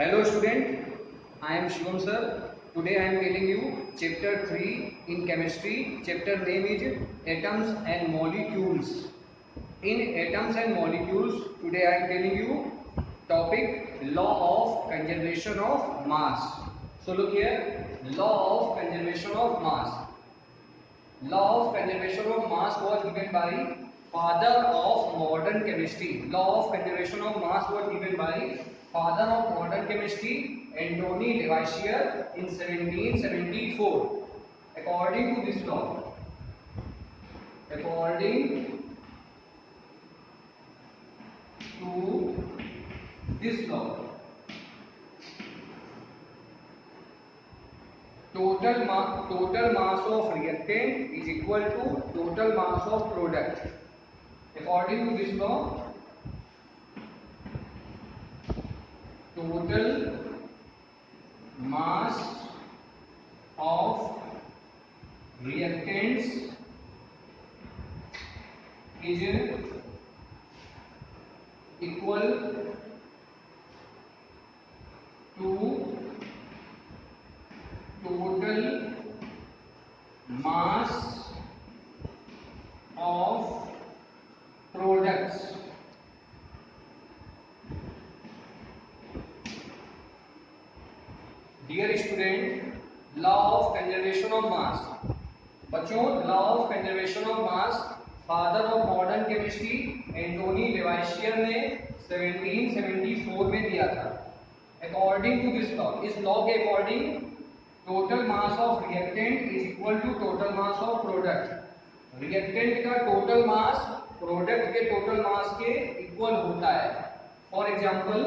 Hello student, I am Shivam sir. Today I am telling you chapter 3 in chemistry. Chapter name is atoms and molecules. In atoms and molecules, today I am telling you topic law of conservation of mass. So look here, law of conservation of mass. Law of conservation of mass was given by father of modern chemistry. Law of conservation of mass was given by father of modern chemistry, Antony Lavoisier, in 1774. According to this law, according to this law, total mass of reactant is equal to total mass of product. According to this law, total mass of reactants is equal to total mass of products. Dear student, law of conservation of mass. बच्चों, law of conservation of mass father of modern chemistry Antoine Lavoisier ने 1774 में दिया था. According to this law, इस law के according total mass of reactant is equal to total mass of product. Reactant का total mass product के total mass के equal होता है. For example,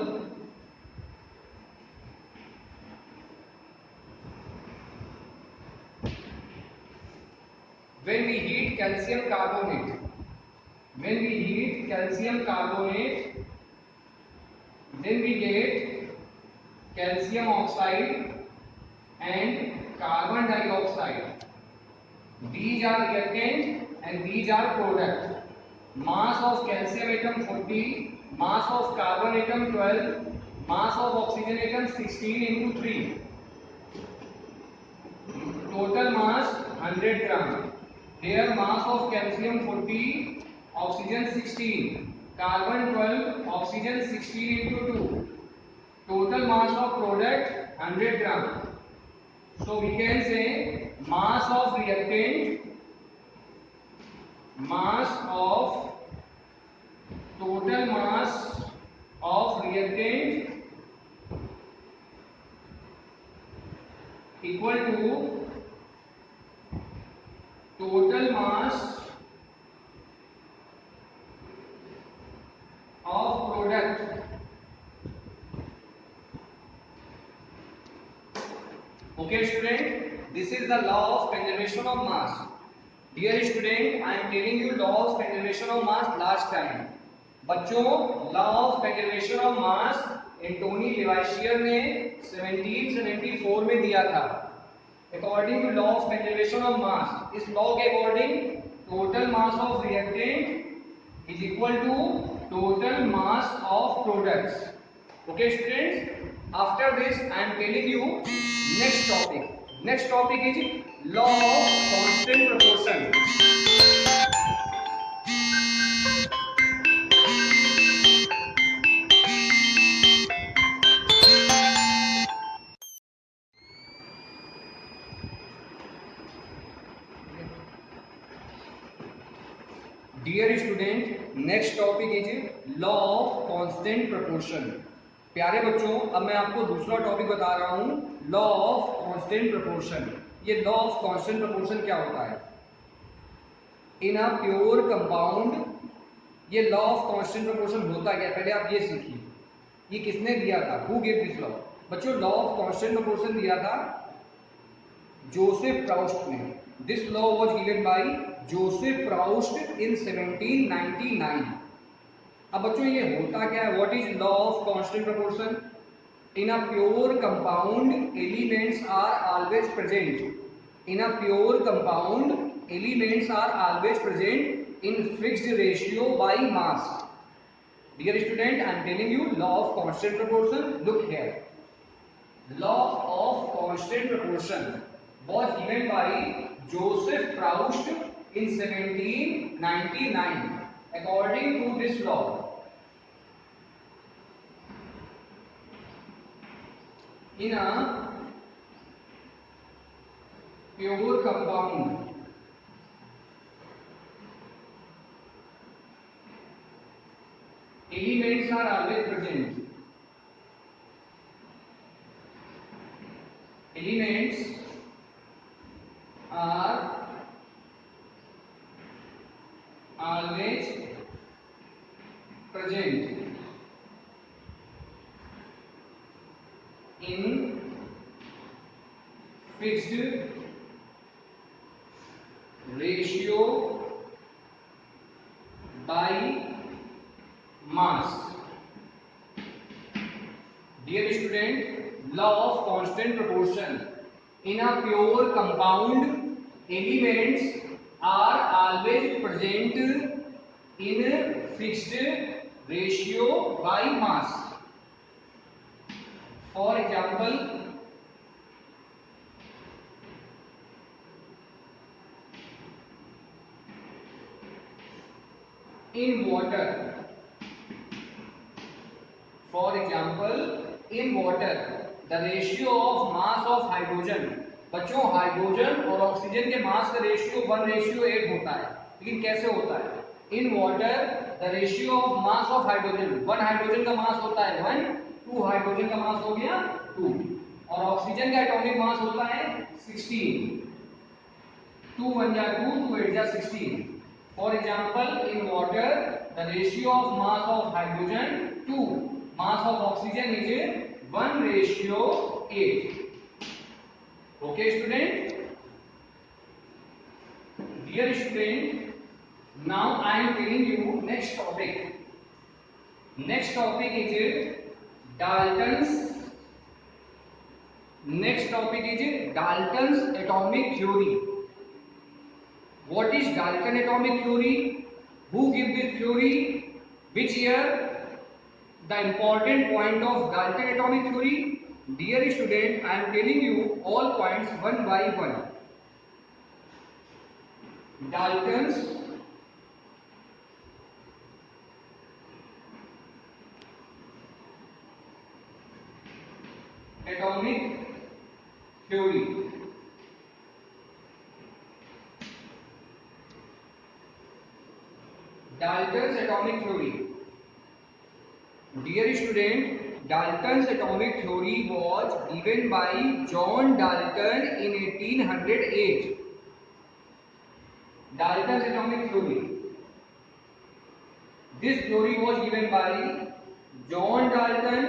when we heat calcium carbonate, then we get calcium oxide and carbon dioxide. These are reactant and these are product. Mass of calcium atom 40, mass of carbon atom 12, mass of oxygen atom 16 into 3. Total mass 100 gram. Here mass of calcium 40, oxygen 16, carbon 12, oxygen 16 into 2. Total mass of product 100 gram. So we can say mass of reactant, total mass of reactant equal to total mass of product. Okay student, this is the law of conservation of mass. Dear student, I am telling you law of conservation of mass last time. बच्चों, law of conservation of mass Antoine Lavoisier ने 1774 में दिया था. According to law of conservation of mass, इस law के according total mass of reactant is equal to total mass of products. Okay students, after this I am telling you next topic. Next topic is law of constant proportion. Dear student, next topic is law of constant proportion. प्यारे बच्चों, अब मैं आपको दूसरा topic बता रहा हूं, law of constant proportion. ये लॉ ऑफ कांस्टेंट प्रोपोर्शन क्या होता है? इन अ प्योर कंपाउंड, ये लॉ ऑफ कांस्टेंट प्रोपोर्शन होता क्या, पहले आप ये सीखिए. ये किसने दिया था? Who give this law? बच्चों, लॉ ऑफ कांस्टेंट प्रोपोर्शन दिया था जोसेफ प्राउस्ट ने. This law was given by Joseph Proust in 1799. अब बच्चों, ये होता क्या है? What is law of constant proportion? In a pure compound elements are always present. In a pure compound elements are always present in fixed ratio by mass. Dear student, I am telling you law of constant proportion. Look here. law of constant proportion was given by Joseph Proust in 1799. According to this law, in a pure compound, elements are always present. Elements are always present in fixed ratio by mass. Dear student, law of constant proportion. In a pure compound, elements are always present in fixed ratio by mass. For example, in water. For example, in water, the ratio of mass of hydrogen. बच्चों hydrogen और oxygen के मास का ratio 1:8 होता है, लेकिन कैसे होता है? In water the ratio of mass of hydrogen, 1 hydrogen का मास होता है 1, 2 हाइड्रोजन का मास हो गया 2, और ऑक्सीजन का एटॉमिक मास होता है 16. 2 1 जा 2, 2 8 जा 16. For example, in water, the ratio of mass of hydrogen 2, mass of oxygen is 1:8. Okay, student. Dear student, now I am telling you next topic. Next topic is Dalton's. Next topic is Dalton's atomic theory. What is Dalton atomic theory? Who gave this theory? Which year? The important point of Dalton atomic theory. Dear student, I am telling you all points one by one. Dalton's atomic theory. Dalton's atomic theory. Dear student, Dalton's atomic theory was given by John Dalton in 1808. Dalton's atomic theory. This theory was given by John Dalton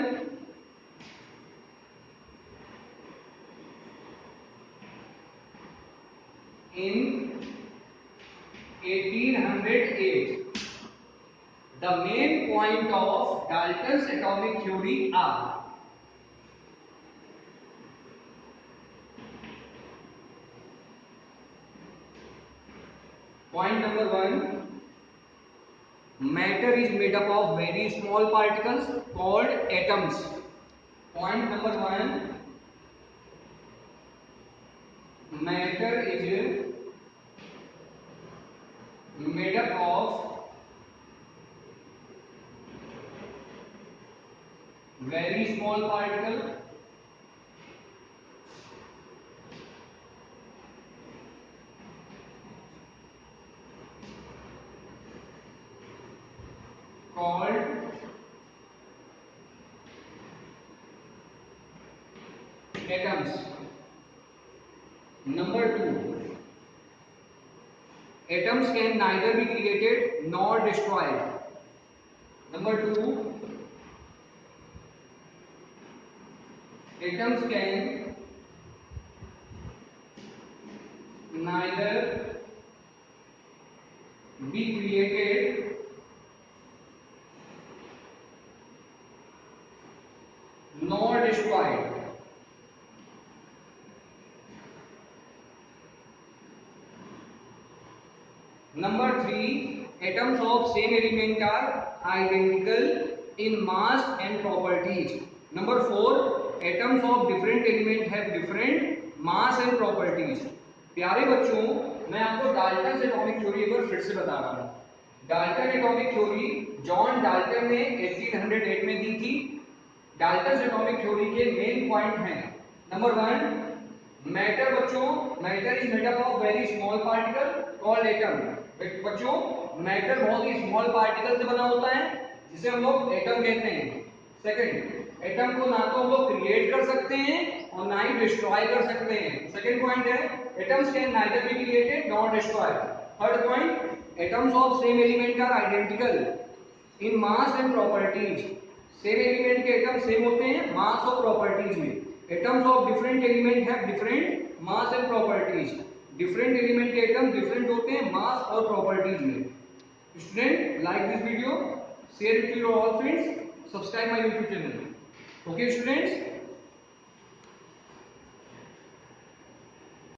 in 1808. The main point of Dalton's atomic theory are: point number 1, matter is made up of very small particles called atoms. Point number 1, matter is made up of very small particle called atoms. Number 2, atoms can neither be created nor destroyed. Number 2, atoms can neither be created nor destroyed. Number 3, atoms of same element are identical in mass and properties. Number 4, atoms of different element have different mass and properties. प्यारे बच्चों, मैं आपको Dalton atomic theory एक बार फिर से बता रहा हूँ। Dalton atomic theory John Dalton ने 1808 में दी थी। डाल्टन एटॉमिक थ्योरी के मेन पॉइंट हैं, नंबर 1, मैटर। बच्चों, matter is made up of very small particle called atom. बच्चों, मैटर बहुत ही स्मॉल पार्टिकल से बना होता है जिसे हम लोग एटम कहते हैं। सेकंड, एटम को ना तो हम लोग क्रिएट कर सकते हैं और ना ही डिस्ट्रॉय कर सकते हैं। सेकंड पॉइंट है, atoms can neither be created nor destroy. Third point, atoms of same element are identical in mass and properties. Same element के एटम सेम होते हैं मास और प्रॉपर्टीज में। Atoms of different element have different mass and properties. Different element के atom different होते हैं mass और properties में। Student, like this video, share it to your all friends, subscribe my YouTube channel. Okay students,